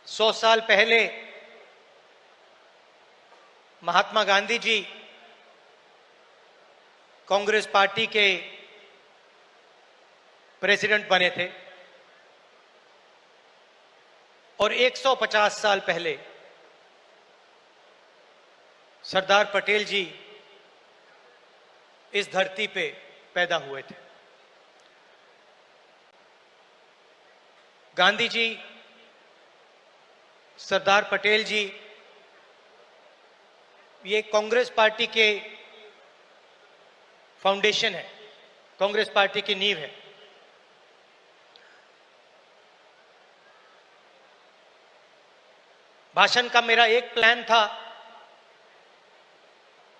100 साल पहले महात्मा गांधी जी कांग्रेस पार्टी के प्रेसिडेंट बने थे और 150 साल पहले सरदार पटेल जी इस धरती पे पैदा हुए थे। गांधी जी, सरदार पटेल जी ये कांग्रेस पार्टी के फाउंडेशन है, कांग्रेस पार्टी की नींव है। भाषण का मेरा एक प्लान था,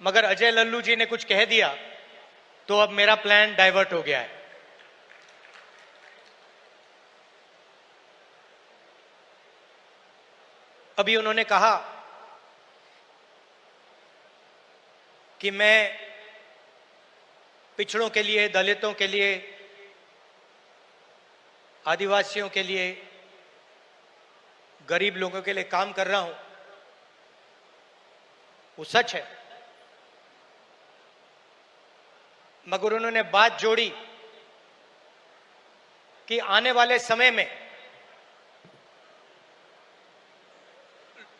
मगर अजय लल्लू जी ने कुछ कह दिया तो अब मेरा प्लान डाइवर्ट हो गया है। अभी उन्होंने कहा कि मैं पिछड़ों के लिए, दलितों के लिए, आदिवासियों के लिए, गरीब लोगों के लिए काम कर रहा हूं। वो सच है, मगर उन्होंने बात जोड़ी कि आने वाले समय में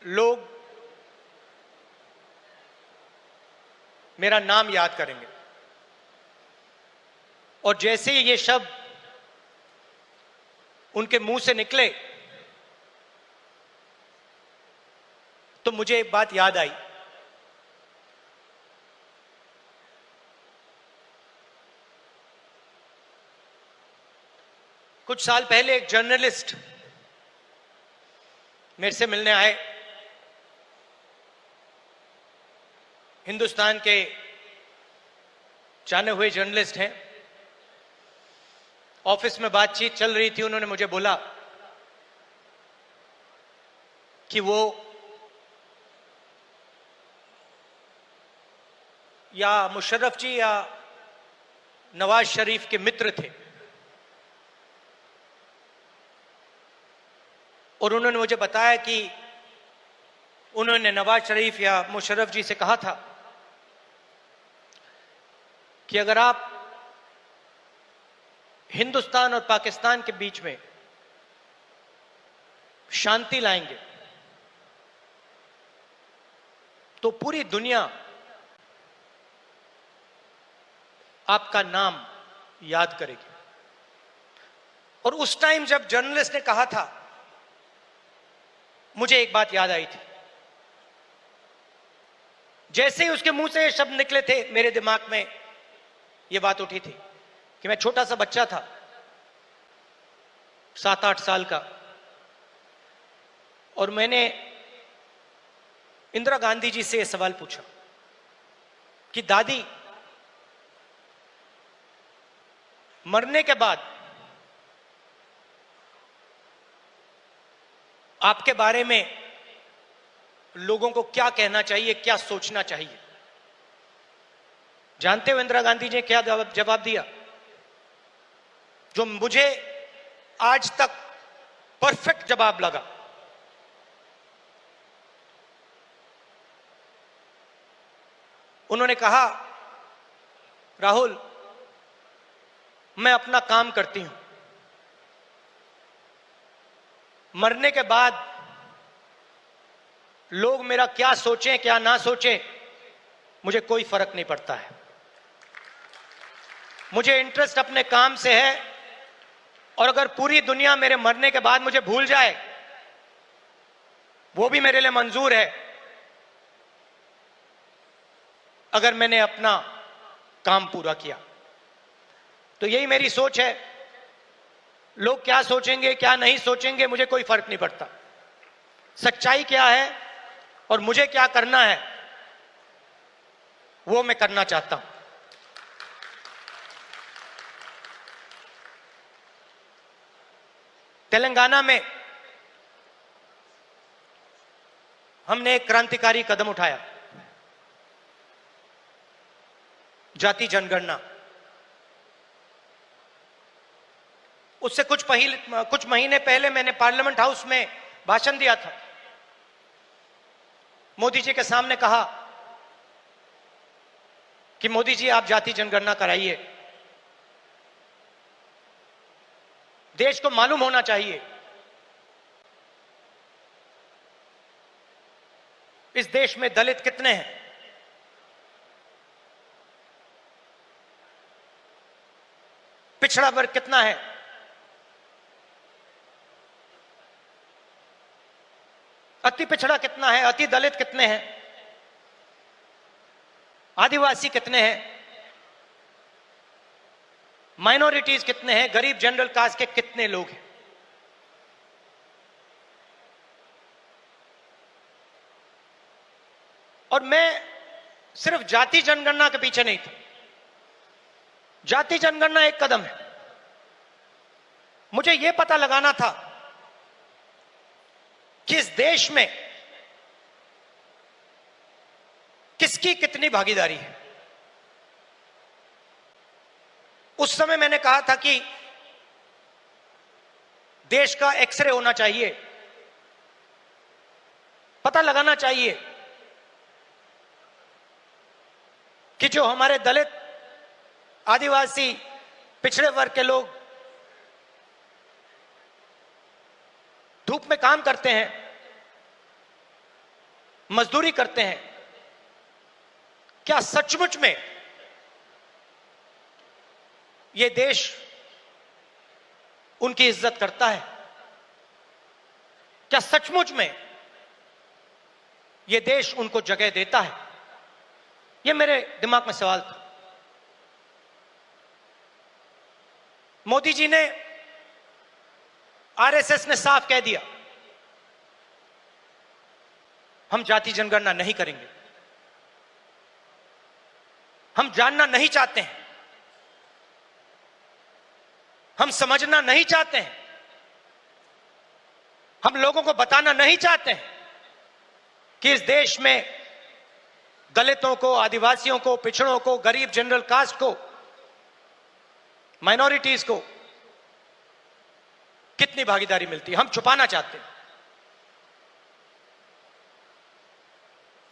लोग मेरा नाम याद करेंगे और जैसे ही ये शब्द उनके मुंह से निकले तो मुझे एक बात याद आई। कुछ साल पहले एक जर्नलिस्ट मेरे से मिलने आए। हिंदुस्तान के जाने हुए जर्नलिस्ट हैं। ऑफिस में बातचीत चल रही थी। उन्होंने मुझे बोला कि वो या मुशर्रफ जी या नवाज शरीफ के मित्र थे और उन्होंने मुझे बताया कि उन्होंने नवाज शरीफ या मुशर्रफ जी से कहा था कि अगर आप हिंदुस्तान और पाकिस्तान के बीच में शांति लाएंगे तो पूरी दुनिया आपका नाम याद करेगी। और उस टाइम जब जर्नलिस्ट ने कहा था, मुझे एक बात याद आई थी। जैसे ही उसके मुंह से ये शब्द निकले थे, मेरे दिमाग में ये बात उठी थी कि मैं छोटा सा बच्चा था, 7-8 साल का, और मैंने इंदिरा गांधी जी से यह सवाल पूछा कि दादी, मरने के बाद आपके बारे में लोगों को क्या कहना चाहिए, क्या सोचना चाहिए? जानते हो इंदिरा गांधी जी ने क्या जवाब दिया, जो मुझे आज तक परफेक्ट जवाब लगा। उन्होंने कहा, राहुल, मैं अपना काम करती हूं, मरने के बाद लोग मेरा क्या सोचें क्या ना सोचें, मुझे कोई फर्क नहीं पड़ता है। मुझे इंटरेस्ट अपने काम से है और अगर पूरी दुनिया मेरे मरने के बाद मुझे भूल जाए, वो भी मेरे लिए मंजूर है, अगर मैंने अपना काम पूरा किया। तो यही मेरी सोच है। लोग क्या सोचेंगे क्या नहीं सोचेंगे, मुझे कोई फर्क नहीं पड़ता। सच्चाई क्या है और मुझे क्या करना है, वो मैं करना चाहता हूं। तेलंगाना में हमने एक क्रांतिकारी कदम उठाया, जाति जनगणना। उससे कुछ महीने पहले मैंने पार्लियामेंट हाउस में भाषण दिया था, मोदी जी के सामने कहा कि मोदी जी आप जाति जनगणना कराइए, देश को मालूम होना चाहिए इस देश में दलित कितने हैं, पिछड़ा वर्ग कितना है, अति पिछड़ा कितना है, अति दलित कितने हैं, आदिवासी कितने हैं, माइनॉरिटीज कितने हैं, गरीब जनरल कास्ट के कितने लोग हैं। और मैं सिर्फ जाति जनगणना के पीछे नहीं था। जाति जनगणना एक कदम है, मुझे यह पता लगाना था कि इस देश में किसकी कितनी भागीदारी है। उस समय मैंने कहा था कि देश का एक्सरे होना चाहिए, पता लगाना चाहिए कि जो हमारे दलित, आदिवासी, पिछड़े वर्ग के लोग धूप में काम करते हैं, मजदूरी करते हैं, क्या सचमुच में यह देश उनकी इज्जत करता है? क्या सचमुच में यह देश उनको जगह देता है? यह मेरे दिमाग में सवाल था। मोदी जी ने, आरएसएस ने साफ कह दिया हम जाति जनगणना नहीं करेंगे, हम जानना नहीं चाहते हैं, हम समझना नहीं चाहते हैं, हम लोगों को बताना नहीं चाहते हैं कि इस देश में दलितों को, आदिवासियों को, पिछड़ों को, गरीब जनरल कास्ट को, माइनॉरिटीज को कितनी भागीदारी मिलती है, हम छुपाना चाहते हैं।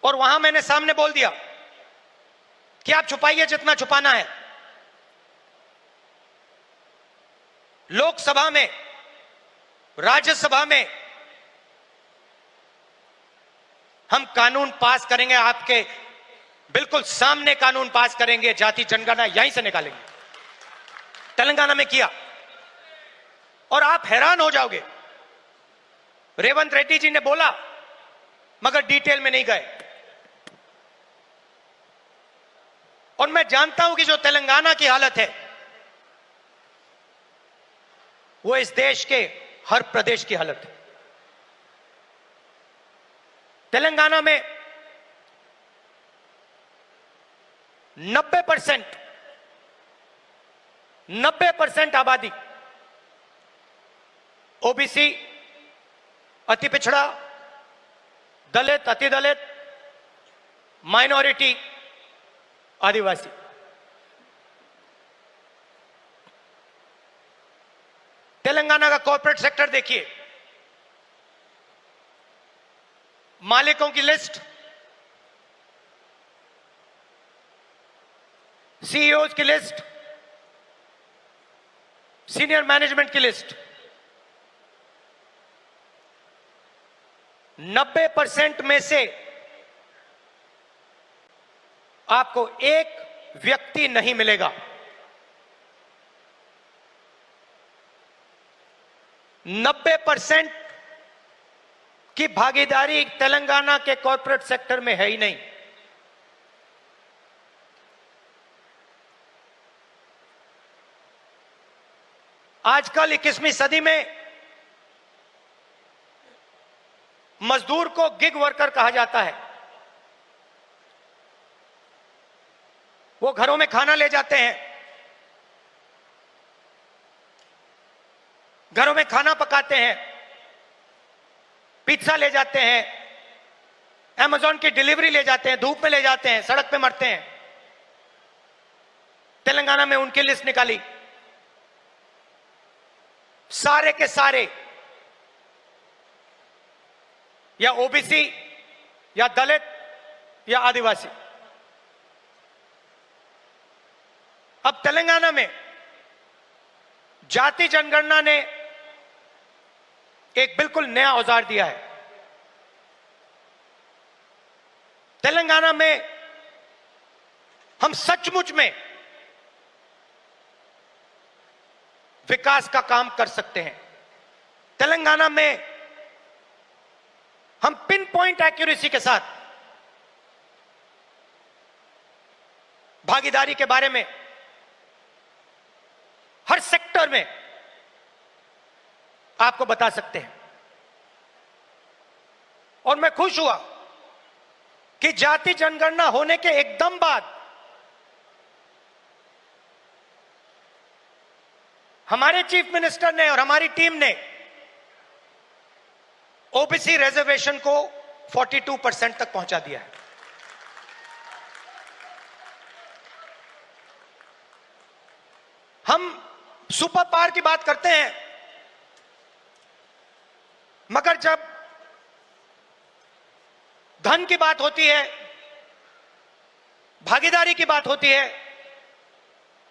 और वहां मैंने सामने बोल दिया कि आप छुपाइए जितना छुपाना है। लोकसभा में, राज्यसभा में हम कानून पास करेंगे, आपके बिल्कुल सामने कानून पास करेंगे, जाति जनगणना यहीं से निकालेंगे। तेलंगाना में किया और आप हैरान हो जाओगे, रेवंत रेड्डी जी ने बोला मगर डिटेल में नहीं गए। और मैं जानता हूं कि जो तेलंगाना की हालत है वो इस देश के हर प्रदेश की हालत है। तेलंगाना में 90% आबादी ओबीसी, अति पिछड़ा, दलित, अति दलित, माइनॉरिटी, आदिवासी। तेलंगाना का कॉर्पोरेट सेक्टर देखिए, मालिकों की लिस्ट, सीईओज की लिस्ट, सीनियर मैनेजमेंट की लिस्ट, 90% में से आपको एक व्यक्ति नहीं मिलेगा। 90% की भागीदारी तेलंगाना के कॉर्पोरेट सेक्टर में है ही नहीं। आजकल 21वीं सदी में मजदूर को गिग वर्कर कहा जाता है। वो घरों में खाना ले जाते हैं, घरों में खाना पकाते हैं, पिज्जा ले जाते हैं, अमेज़न की डिलीवरी ले जाते हैं, धूप में ले जाते हैं, सड़क पे मरते हैं। तेलंगाना में उनकी लिस्ट निकाली, सारे के सारे या ओबीसी या दलित या आदिवासी। अब तेलंगाना में जाति जनगणना ने एक बिल्कुल नया औजार दिया है। तेलंगाना में हम सचमुच में विकास का काम कर सकते हैं। तेलंगाना में हम पिन पॉइंट एक्यूरेसी के साथ भागीदारी के बारे में हर सेक्टर में आपको बता सकते हैं। और मैं खुश हुआ कि जाति जनगणना होने के एकदम बाद हमारे चीफ मिनिस्टर ने और हमारी टीम ने ओबीसी रिजर्वेशन को 42% तक पहुंचा दिया है। हम सुपर पावर की बात करते हैं, मगर जब धन की बात होती है, भागीदारी की बात होती है,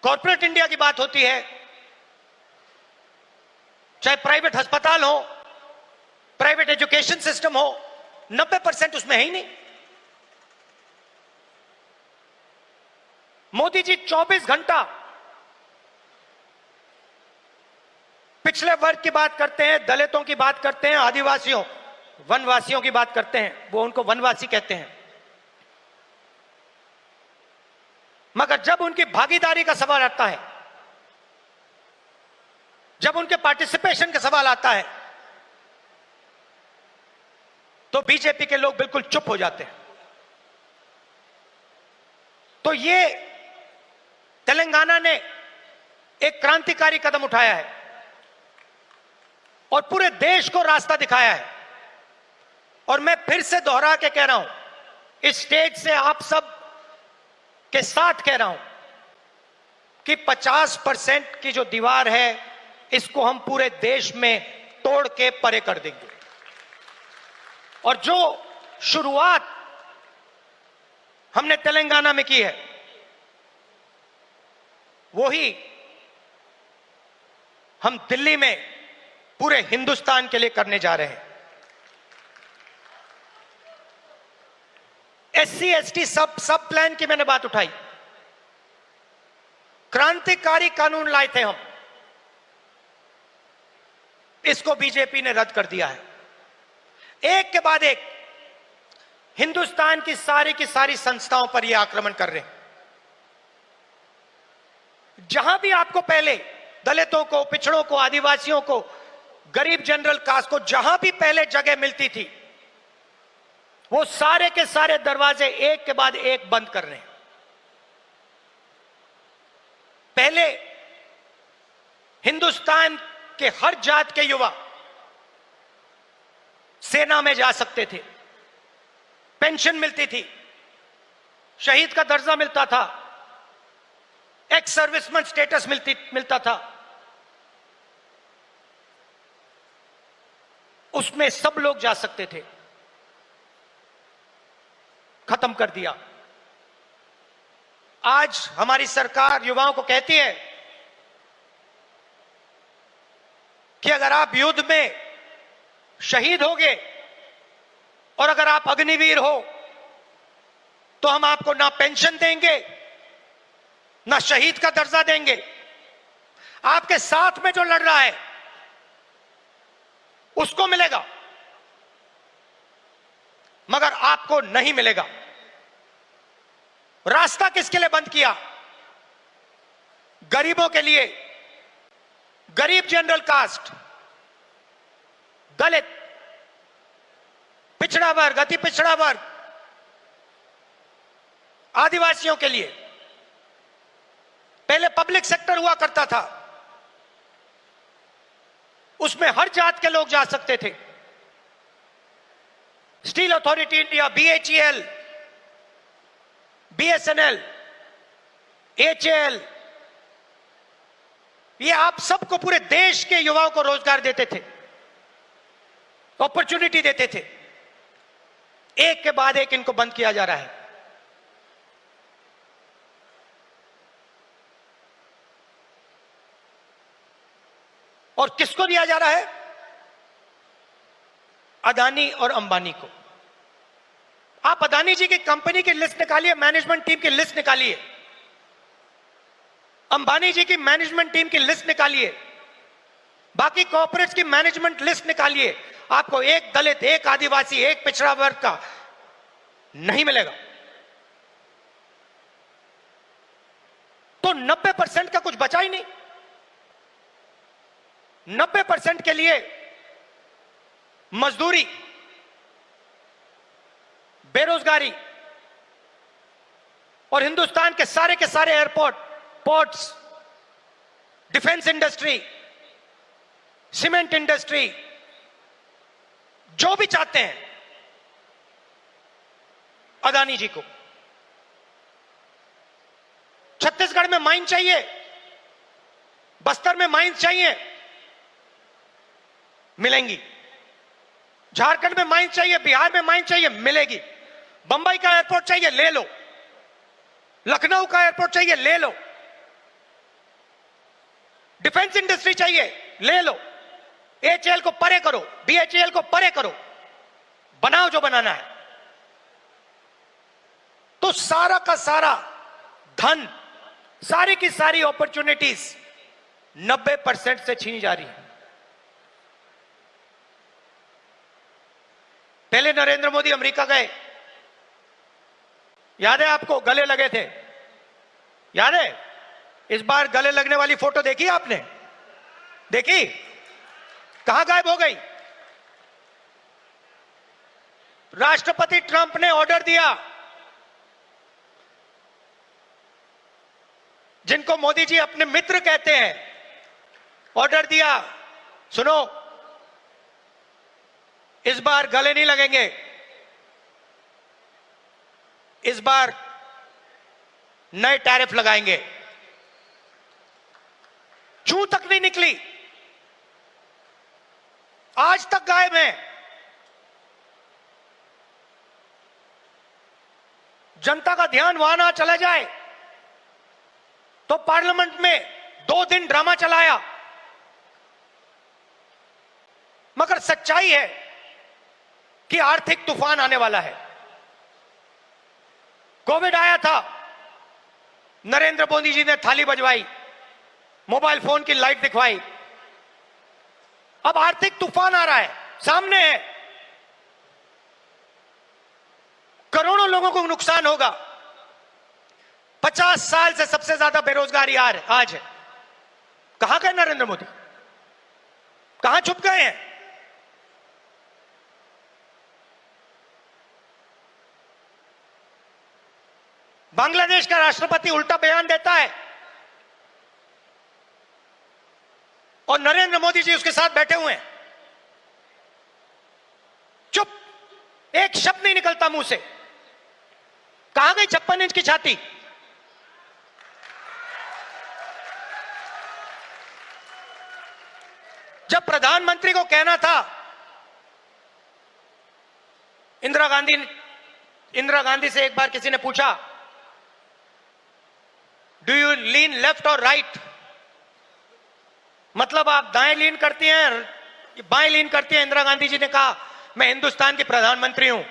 कॉर्पोरेट इंडिया की बात होती है, चाहे प्राइवेट अस्पताल हो, प्राइवेट एजुकेशन सिस्टम हो, 90% उसमें है ही नहीं। मोदी जी 24 घंटा पिछले वर्ग की बात करते हैं, दलितों की बात करते हैं, आदिवासियों वनवासियों की बात करते हैं, वो उनको वनवासी कहते हैं। मगर जब उनकी भागीदारी का सवाल आता है, जब उनके पार्टिसिपेशन का सवाल आता है, तो बीजेपी के लोग बिल्कुल चुप हो जाते हैं। तो ये तेलंगाना ने एक क्रांतिकारी कदम उठाया है और पूरे देश को रास्ता दिखाया है। और मैं फिर से दोहरा के कह रहा हूं, इस स्टेज से आप सब के साथ कह रहा हूं कि 50% की जो दीवार है, इसको हम पूरे देश में तोड़ के परे कर देंगे। और जो शुरुआत हमने तेलंगाना में की है, वही हम दिल्ली में पूरे हिंदुस्तान के लिए करने जा रहे हैं। एससी एसटी सब प्लान की मैंने बात उठाई। क्रांतिकारी कानून लाए थे हम, इसको बीजेपी ने रद्द कर दिया है। एक के बाद एक हिंदुस्तान की सारी संस्थाओं पर यह आक्रमण कर रहे हैं। जहां भी आपको पहले दलितों को, पिछड़ों को, आदिवासियों को, गरीब जनरल कास्ट को जहां भी पहले जगह मिलती थी, वो सारे के सारे दरवाजे एक के बाद एक बंद कर रहे हैं। पहले हिंदुस्तान के हर जात के युवा सेना में जा सकते थे, पेंशन मिलती थी, शहीद का दर्जा मिलता था, एक्स सर्विसमैन स्टेटस मिलता था। उसमें सब लोग जा सकते थे, खत्म कर दिया। आज हमारी सरकार युवाओं को कहती है कि अगर आप युद्ध में शहीद होगे और अगर आप अग्निवीर हो, तो हम आपको ना पेंशन देंगे, ना शहीद का दर्जा देंगे। आपके साथ में जो लड़ रहा है उसको मिलेगा, मगर आपको नहीं मिलेगा। रास्ता किसके लिए बंद किया? गरीबों के लिए, गरीब जनरल कास्ट, दलित, पिछड़ा वर्ग, अति पिछड़ा वर्ग, आदिवासियों के लिए। पहले पब्लिक सेक्टर हुआ करता था, उसमें हर जात के लोग जा सकते थे। Steel authority India, BHEL, BSNL, HAL, ये आप सबको, पूरे देश के युवाओं को रोजगार देते थे, अपॉर्चुनिटी देते थे। एक के बाद एक इनको बंद किया जा रहा है। और किसको दिया जा रहा है? अदानी और अंबानी को। आप अदानी जी की कंपनी की लिस्ट निकालिए, मैनेजमेंट टीम की लिस्ट निकालिए, अंबानी जी की मैनेजमेंट टीम की लिस्ट निकालिए, बाकी कॉर्पोरेट्स की मैनेजमेंट लिस्ट निकालिए, आपको एक दलित, एक आदिवासी, एक पिछड़ा वर्ग का नहीं मिलेगा। तो 90% का कुछ बचा ही नहीं। 90% के लिए मजदूरी, बेरोजगारी और हिंदुस्तान के सारे airport, ports, defence industry, cement industry, जो भी चाहते हैं अदानी जी को। छत्तीसगढ़ में माइन चाहिए, बस्तर में माइन चाहिए, मिलेंगी। झारखंड में माइन चाहिए, बिहार में माइन चाहिए, मिलेगी। बंबई का एयरपोर्ट चाहिए, ले लो। लखनऊ का एयरपोर्ट चाहिए, ले लो। डिफेंस इंडस्ट्री चाहिए, ले लो। एचएएल को परे करो, बीएचईएल को परे करो, बनाओ जो बनाना है। तो सारा का सारा धन, सारी की सारी अपॉर्चुनिटीज 90% से छीनी जा रही है। पहले नरेंद्र मोदी अमेरिका गए, याद है आपको? गले लगे थे, याद है? इस बार गले लगने वाली फोटो देखी आपने? देखी? कहां गायब हो गई? राष्ट्रपति ट्रंप ने ऑर्डर दिया, जिनको मोदी जी अपने मित्र कहते हैं, ऑर्डर दिया, सुनो, इस बार गले नहीं लगेंगे, इस बार नए टैरिफ लगाएंगे। चूं तक नहीं निकली, आज तक गायब है। जनता का ध्यान वहां ना चला जाए तो पार्लियामेंट में 2 दिन ड्रामा चलाया। मगर सच्चाई है कि आर्थिक तूफान आने वाला है। कोविड आया था, नरेंद्र मोदी जी ने थाली बजवाई, मोबाइल फोन की लाइट दिखवाई। अब आर्थिक तूफान आ रहा है, सामने है, करोड़ों लोगों को नुकसान होगा। 50 साल से सबसे ज्यादा बेरोजगारी आज है। कहां गए नरेंद्र मोदी? कहां छुप गए हैं? बांग्लादेश का राष्ट्रपति उल्टा बयान देता है और नरेंद्र मोदी जी उसके साथ बैठे हुए हैं, चुप, एक शब्द नहीं निकलता मुंह से। कहां गई 56 इंच की छाती? जब प्रधानमंत्री को कहना था, इंदिरा गांधी से एक बार किसी ने पूछा, डू यू लीन लेफ्ट और राइट? मतलब आप दाएं लीन करती हैं, बाएं लीन करती हैं? इंदिरा गांधी जी ने कहा, मैं हिंदुस्तान की प्रधानमंत्री हूं,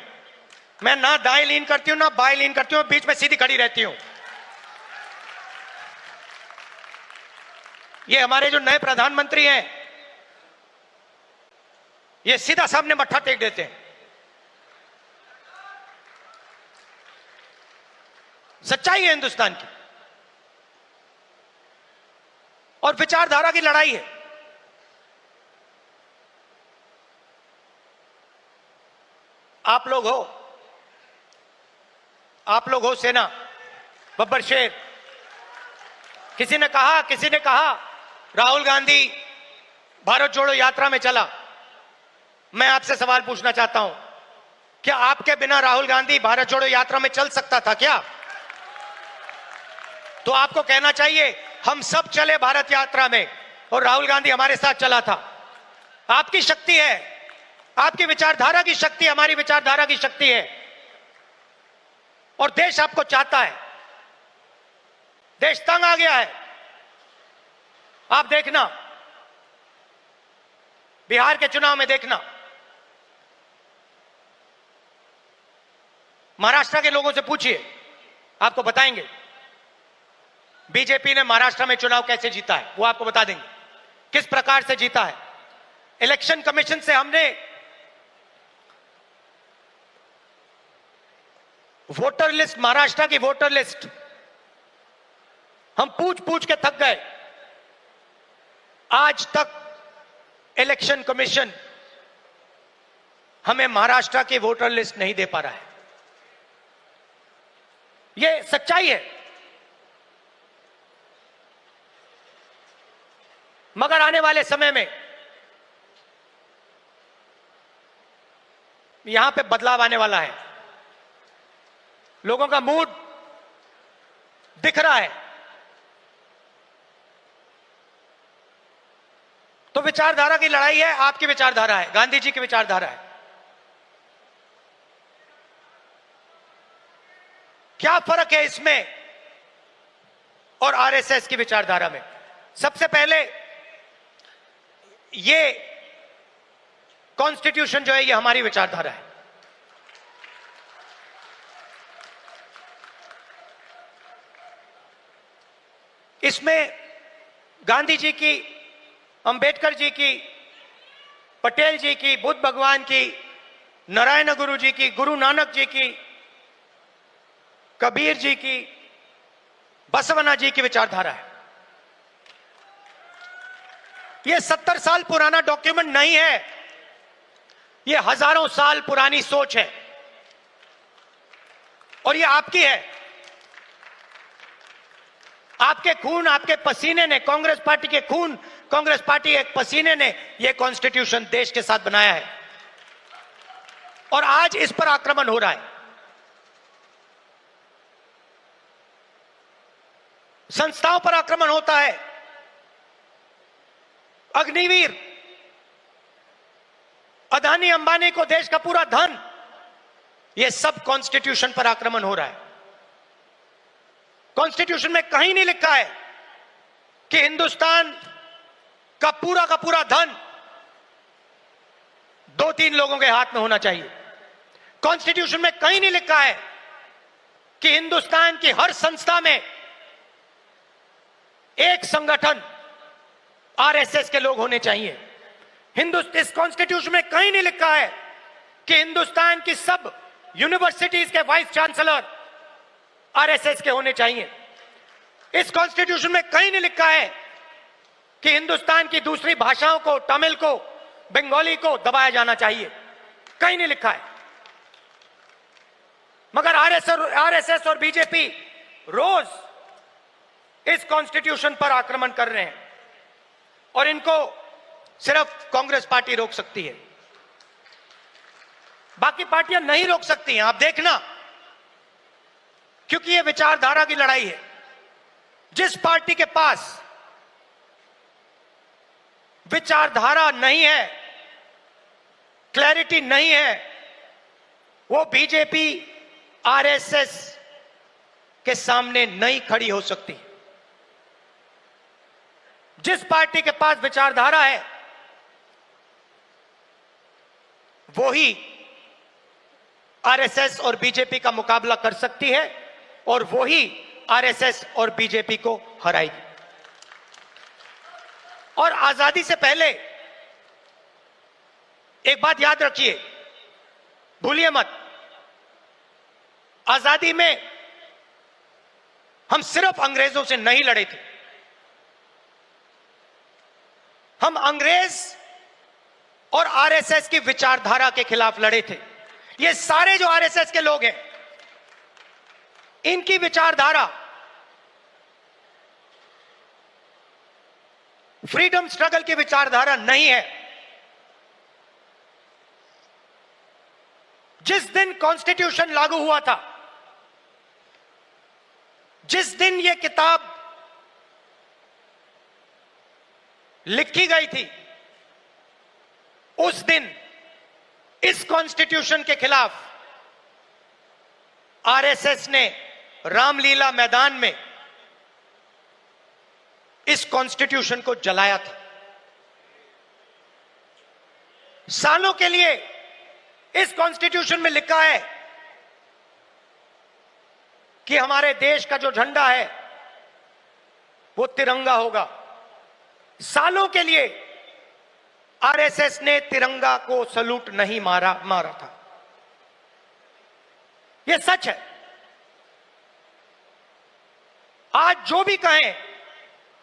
मैं ना दाएं लीन करती हूं ना बाएं लीन करती हूं, बीच में सीधी खड़ी रहती हूं। ये हमारे जो नए प्रधानमंत्री हैं, ये सीधा सामने मत्था टेक देते हैं। सच्चाई है हिंदुस्तान की, और विचारधारा की लड़ाई है। आप लोग हो सेना, बब्बर शेर। किसी ने कहा राहुल गांधी भारत जोड़ो यात्रा में चला। मैं आपसे सवाल पूछना चाहता हूं, क्या आपके बिना राहुल गांधी भारत जोड़ो यात्रा में चल सकता था क्या? तो आपको कहना चाहिए, हम सब चले भारत यात्रा में और राहुल गांधी हमारे साथ चला था। आपकी शक्ति है, आपकी विचारधारा की शक्ति हमारी विचारधारा की शक्ति है, और देश आपको चाहता है। देश तंग आ गया है। आप देखना, बिहार के चुनाव में देखना, महाराष्ट्र के लोगों से पूछिए, आपको बताएंगे बीजेपी ने महाराष्ट्र में चुनाव कैसे जीता है। वो आपको बता देंगे किस प्रकार से जीता है। इलेक्शन कमीशन से हमने वोटर लिस्ट, महाराष्ट्र की वोटर लिस्ट हम पूछ पूछ के थक गए। आज तक इलेक्शन कमीशन हमें महाराष्ट्र की वोटर लिस्ट नहीं दे पा रहा है। यह सच्चाई है। मगर आने वाले समय में यहां पे बदलाव आने वाला है। लोगों का मूड दिख रहा है। तो विचारधारा की लड़ाई है, आपकी विचारधारा है, गांधी जी की विचारधारा है। क्या फर्क है इसमें और आरएसएस की विचारधारा में? सबसे पहले, ये कॉन्स्टिट्यूशन जो है ये हमारी विचारधारा है। इसमें गांधी जी की, अंबेडकर जी की, पटेल जी की, बुद्ध भगवान की, नारायण गुरु जी की, गुरु नानक जी की, कबीर जी की, बसवना जी की विचारधारा है। यह 70 साल पुराना डॉक्यूमेंट नहीं है, यह हजारों साल पुरानी सोच है, और यह आपकी है। आपके खून, आपके पसीने ने, कांग्रेस पार्टी के खून, कांग्रेस पार्टी के पसीने ने यह कॉन्स्टिट्यूशन देश के साथ बनाया है, और आज इस पर आक्रमण हो रहा है। संस्थाओं पर आक्रमण होता है। अग्निवीर, अदानी अंबानी को देश का पूरा धन, यह सब कॉन्स्टिट्यूशन पर आक्रमण हो रहा है। कॉन्स्टिट्यूशन में कहीं नहीं लिखा है कि हिंदुस्तान का पूरा धन 2-3 लोगों के हाथ में होना चाहिए। कॉन्स्टिट्यूशन में कहीं नहीं लिखा है कि हिंदुस्तान की हर संस्था में एक संगठन आरएसएस के लोग होने चाहिए। इस कॉन्स्टिट्यूशन में कहीं नहीं लिखा है कि हिंदुस्तान की सब यूनिवर्सिटीज के वाइस चांसलर आरएसएस के होने चाहिए। इस कॉन्स्टिट्यूशन में कहीं नहीं लिखा है कि हिंदुस्तान की दूसरी भाषाओं को, तमिल को, बंगाली को दबाया जाना चाहिए। कहीं नहीं लिखा है। मगर आरएसएस और बीजेपी रोज इस कॉन्स्टिट्यूशन पर आक्रमण कर रहे हैं, और इनको सिर्फ कांग्रेस पार्टी रोक सकती है, बाकी पार्टियां नहीं रोक सकती हैं। आप देखना, क्योंकि यह विचारधारा की लड़ाई है। जिस पार्टी के पास विचारधारा नहीं है, क्लैरिटी नहीं है, वो बीजेपी, आरएसएस के सामने नहीं खड़ी हो सकती। जिस पार्टी के पास विचारधारा है, वो ही आरएसएस और बीजेपी का मुकाबला कर सकती है, और वो ही आरएसएस और बीजेपी को हराएगी। और आजादी से पहले एक बात याद रखिए, भूलिए मत, आजादी में हम सिर्फ अंग्रेजों से नहीं लड़े थे। हम अंग्रेज और आरएसएस की विचारधारा के खिलाफ लड़े थे। ये सारे जो आरएसएस के लोग हैं, इनकी विचारधारा फ्रीडम स्ट्रगल की विचारधारा नहीं है। जिस दिन कॉन्स्टिट्यूशन लागू हुआ था, जिस दिन यह किताब लिखी गई थी, उस दिन इस कॉन्स्टिट्यूशन के खिलाफ आरएसएस ने रामलीला मैदान में इस कॉन्स्टिट्यूशन को जलाया था। सालों के लिए इस कॉन्स्टिट्यूशन में लिखा है कि हमारे देश का जो झंडा है वो तिरंगा होगा। सालों के लिए आरएसएस ने तिरंगा को सलूट नहीं मारा था। यह सच है। आज जो भी कहें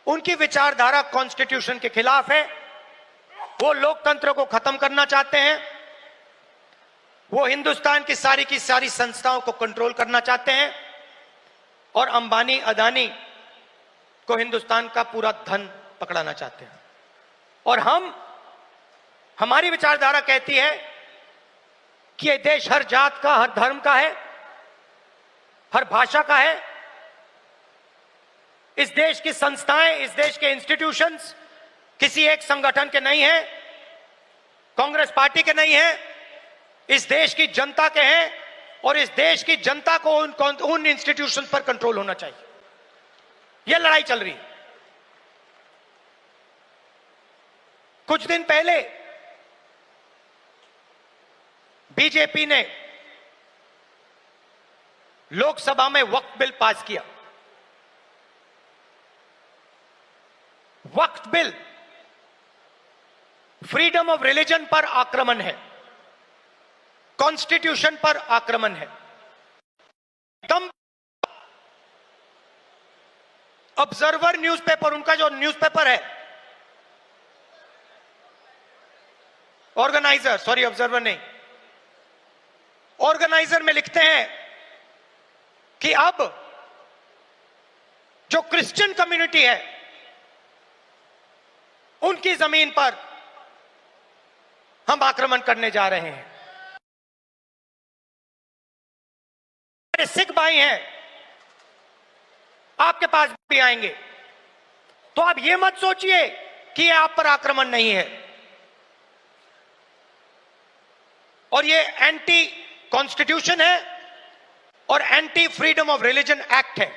उनकी विचारधारा कॉन्स्टिट्यूशन के खिलाफ है। वो लोकतंत्र को खत्म करना चाहते हैं। वो हिंदुस्तान की सारी संस्थाओं को कंट्रोल करना चाहते हैं और अंबानी अदानी को हिंदुस्तान का पूरा धन पकड़ाना चाहते हैं। और हमारी विचारधारा कहती है कि यह देश हर जात का, हर धर्म का है, हर भाषा का है। इस देश की संस्थाएं, इस देश के इंस्टीट्यूशंस किसी एक संगठन के नहीं हैं, कांग्रेस पार्टी के नहीं हैं, इस देश की जनता के हैं। और इस देश की जनता को उन इंस्टीट्यूशन पर कंट्रोल होना चाहिए। यह लड़ाई चल रही है। कुछ दिन पहले बीजेपी ने लोकसभा में वक्फ बिल पास किया। वक्फ बिल फ्रीडम ऑफ रिलीजन पर आक्रमण है, कॉन्स्टिट्यूशन पर आक्रमण है। एकदम ऑब्जर्वर न्यूज़पेपर, उनका जो न्यूज़पेपर है, ऑर्गेनाइजर नहीं, ऑर्गेनाइजर में लिखते हैं कि अब जो क्रिश्चियन कम्युनिटी है उनकी जमीन पर हम आक्रमण करने जा रहे हैं। हमारे सिख भाई हैं, आपके पास भी आएंगे। तो आप ये मत सोचिए कि ये आप पर आक्रमण नहीं है। और ये एंटी कॉन्स्टिट्यूशन है और anti freedom of religion act है।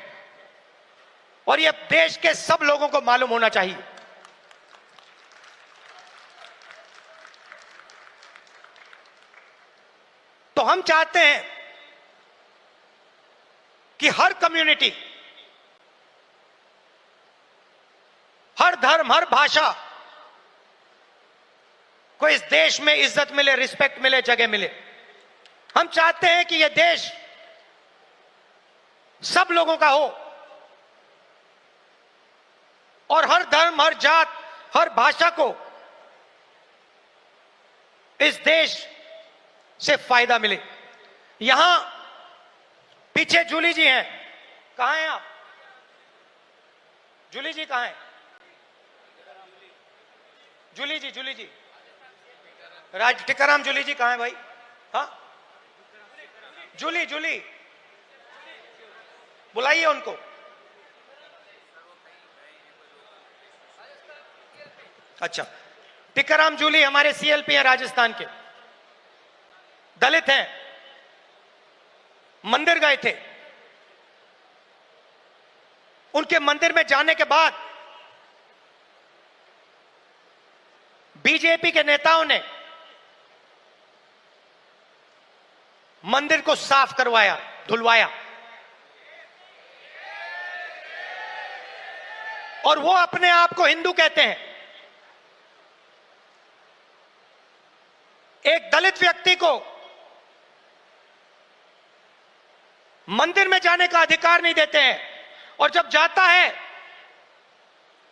और ये देश के सब लोगों को मालूम होना चाहिए। तो हम चाहते हैं कि हर कम्युनिटी, हर धर्म, हर भाषा को इस देश में इज्जत मिले, रिस्पेक्ट मिले, जगह मिले। हम चाहते हैं कि यह देश सब लोगों का हो और हर धर्म, हर जात, हर भाषा को इस देश से फायदा मिले। यहां पीछे जूली जी हैं, कहां हैं आप? जूली जी कहां हैं? जूली जी टिकाराम जूली जी कहां है भाई? हाँ, जूली बुलाइए उनको। अच्छा, टिकाराम जूली हमारे सीएलपी हैं, राजस्थान के, दलित हैं, मंदिर गए थे। उनके मंदिर में जाने के बाद बीजेपी के नेताओं ने मंदिर को साफ करवाया, धुलवाया। और वो अपने आप को हिंदू कहते हैं। एक दलित व्यक्ति को मंदिर में जाने का अधिकार नहीं देते हैं और जब जाता है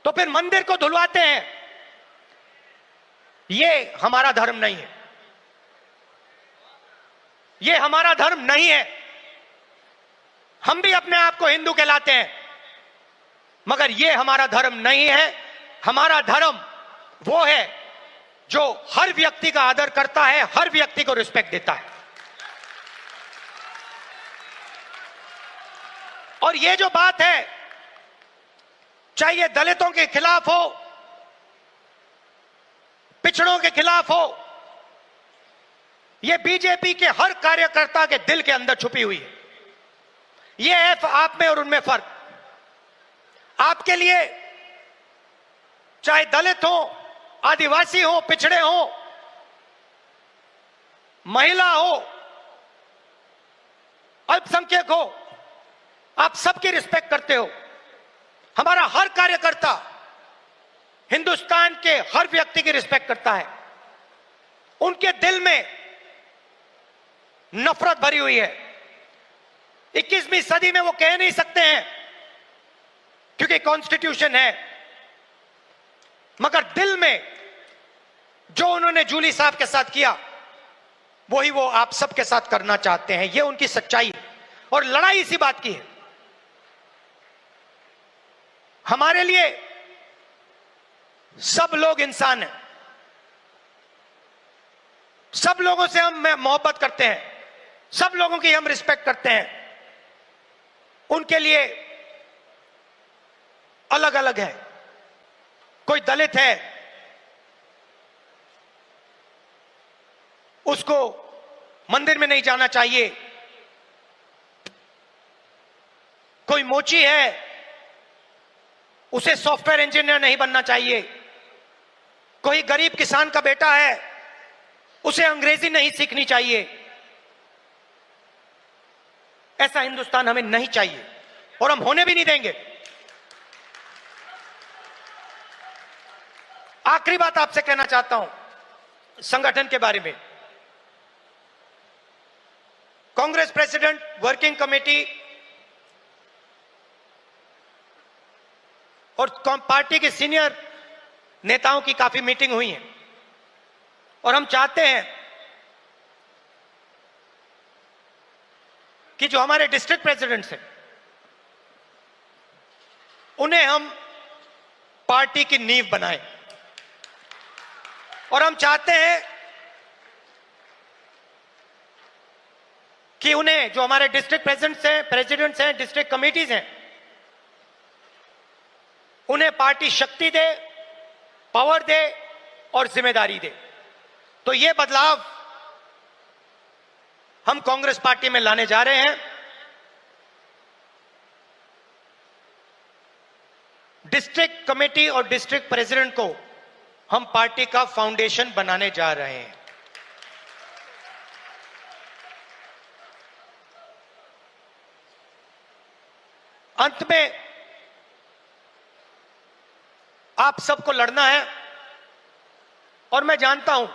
तो फिर मंदिर को धुलवाते हैं। ये हमारा धर्म नहीं है। ये हमारा धर्म नहीं है। हम भी अपने आप को हिंदू कहलाते हैं, मगर ये हमारा धर्म नहीं है। हमारा धर्म वो है जो हर व्यक्ति का आदर करता है, हर व्यक्ति को रिस्पेक्ट देता है। और ये जो बात है, चाहे ये दलितों के खिलाफ हो, पिछड़ों के खिलाफ हो, यह बीजेपी के हर कार्यकर्ता के दिल के अंदर छुपी हुई है। यह है आप में और उनमें फर्क। आपके लिए चाहे दलित हो, आदिवासी हो, पिछड़े हो, महिला हो, अल्पसंख्यक हो, आप सबकी रिस्पेक्ट करते हो। हमारा हर कार्यकर्ता हिंदुस्तान के हर व्यक्ति की रिस्पेक्ट करता है। उनके दिल में नफरत भरी हुई है। 21वीं सदी में वो कह नहीं सकते हैं क्योंकि कॉन्स्टिट्यूशन है, मगर दिल में जो उन्होंने जूली साहब के साथ किया वही वो आप सबके साथ करना चाहते हैं। ये उनकी सच्चाई है और लड़ाई इसी बात की है। हमारे लिए सब लोग इंसान हैं, सब लोगों से हम मोहब्बत करते हैं, सब लोगों की हम रिस्पेक्ट करते हैं। उनके लिए अलग अलग है। कोई दलित है, उसको मंदिर में नहीं जाना चाहिए। कोई मोची है, उसे सॉफ्टवेयर इंजीनियर नहीं बनना चाहिए। कोई गरीब किसान का बेटा है, उसे अंग्रेजी नहीं सीखनी चाहिए। ऐसा हिंदुस्तान हमें नहीं चाहिए और हम होने भी नहीं देंगे। आखिरी बात आपसे कहना चाहता हूं संगठन के बारे में। कांग्रेस प्रेसिडेंट, वर्किंग कमेटी और पार्टी के सीनियर नेताओं की काफी मीटिंग हुई है और हम चाहते हैं कि जो हमारे डिस्ट्रिक्ट प्रेसिडेंट्स हैं उन्हें हम पार्टी की नींव बनाएं और हम चाहते हैं कि उन्हें, जो हमारे डिस्ट्रिक्ट प्रेसिडेंट्स हैं, डिस्ट्रिक्ट कमेटीज हैं, उन्हें पार्टी शक्ति दे, पावर दे और जिम्मेदारी दे। तो यह बदलाव हम कांग्रेस पार्टी में लाने जा रहे हैं। डिस्ट्रिक्ट कमेटी और डिस्ट्रिक्ट प्रेसिडेंट को हम पार्टी का फाउंडेशन बनाने जा रहे हैं। अंत में आप सबको लड़ना है और मैं जानता हूं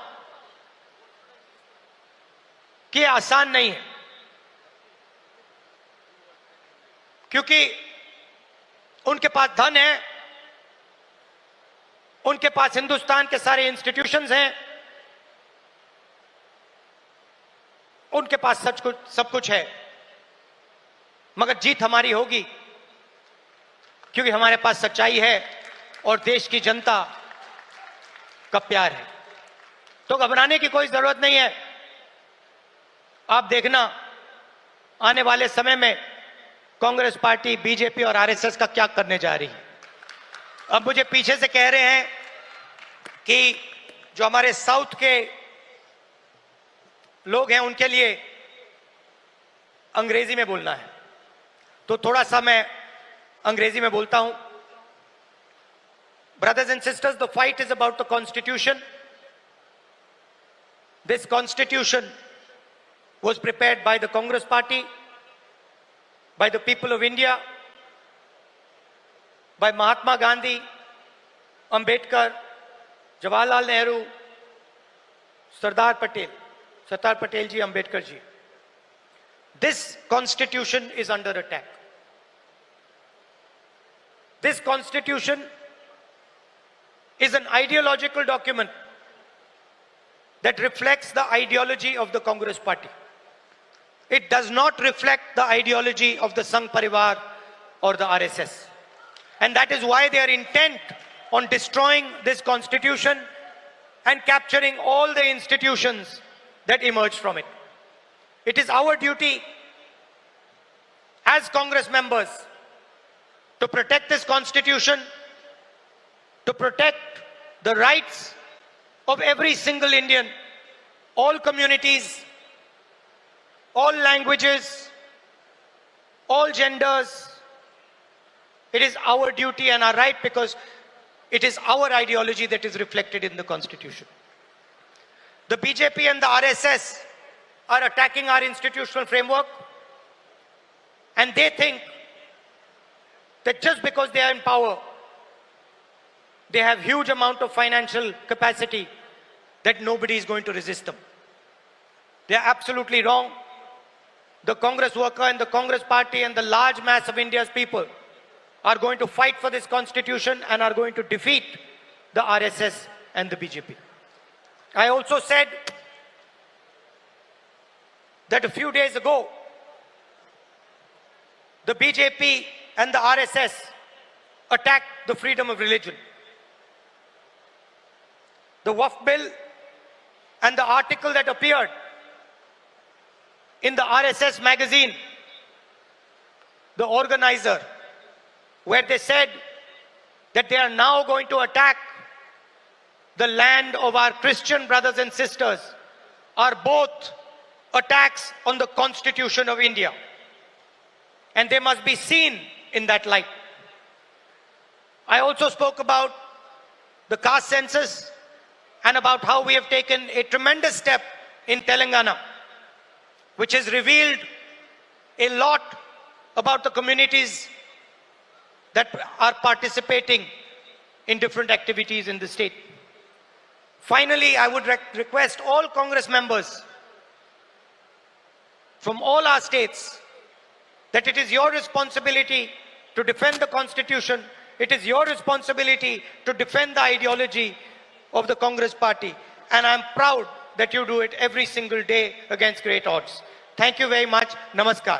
कि यह आसान नहीं है, क्योंकि उनके पास धन है, उनके पास हिंदुस्तान के सारे इंस्टीट्यूशंस हैं, उनके पास सब कुछ है। मगर जीत हमारी होगी क्योंकि हमारे पास सच्चाई है और देश की जनता का प्यार है। तो घबराने की कोई जरूरत नहीं है। आप देखना आने वाले समय में कांग्रेस पार्टी, बीजेपी और आरएसएस का क्या करने जा रही है। अब मुझे पीछे से कह रहे हैं कि जो हमारे साउथ के लोग हैं उनके लिए अंग्रेजी में बोलना है, तो थोड़ा सा मैं अंग्रेजी में बोलता हूं। Brothers and sisters, the fight is about the Constitution. This Constitution was prepared by the Congress Party, by the people of India, by Mahatma Gandhi, Ambedkar, Jawaharlal Nehru, Sardar Patel ji, Ambedkar ji. This Constitution is under attack. This Constitution is an ideological document that reflects the ideology of the Congress Party. It does not reflect the ideology of the Sangh Parivar or the RSS. And that is why they are intent on destroying this Constitution and capturing all the institutions that emerged from it. It is our duty as Congress members to protect this Constitution, to protect the rights of every single Indian, all communities, all languages, all genders. It is our duty and our right because it is our ideology that is reflected in the Constitution. The BJP and the RSS are attacking our institutional framework, and they think that just because they are in power, they have huge amount of financial capacity that nobody is going to resist them. They are absolutely wrong. The Congress worker and the Congress party and the large mass of India's people are going to fight for this constitution and are going to defeat the RSS and the BJP. I also said that a few days ago, the BJP and the RSS attacked the freedom of religion. The Waqf bill and the article that appeared in the RSS magazine, the organizer, where they said that they are now going to attack the land of our Christian brothers and sisters, are both attacks on the Constitution of India. And they must be seen in that light. I also spoke about the caste census and about how we have taken a tremendous step in Telangana, which has revealed a lot about the communities that are participating in different activities in the state. Finally, I would request all Congress members from all our states that it is your responsibility to defend the Constitution. It is your responsibility to defend the ideology of the Congress party. And I'm proud that you do it every single day against great odds. Thank you very much. Namaskar.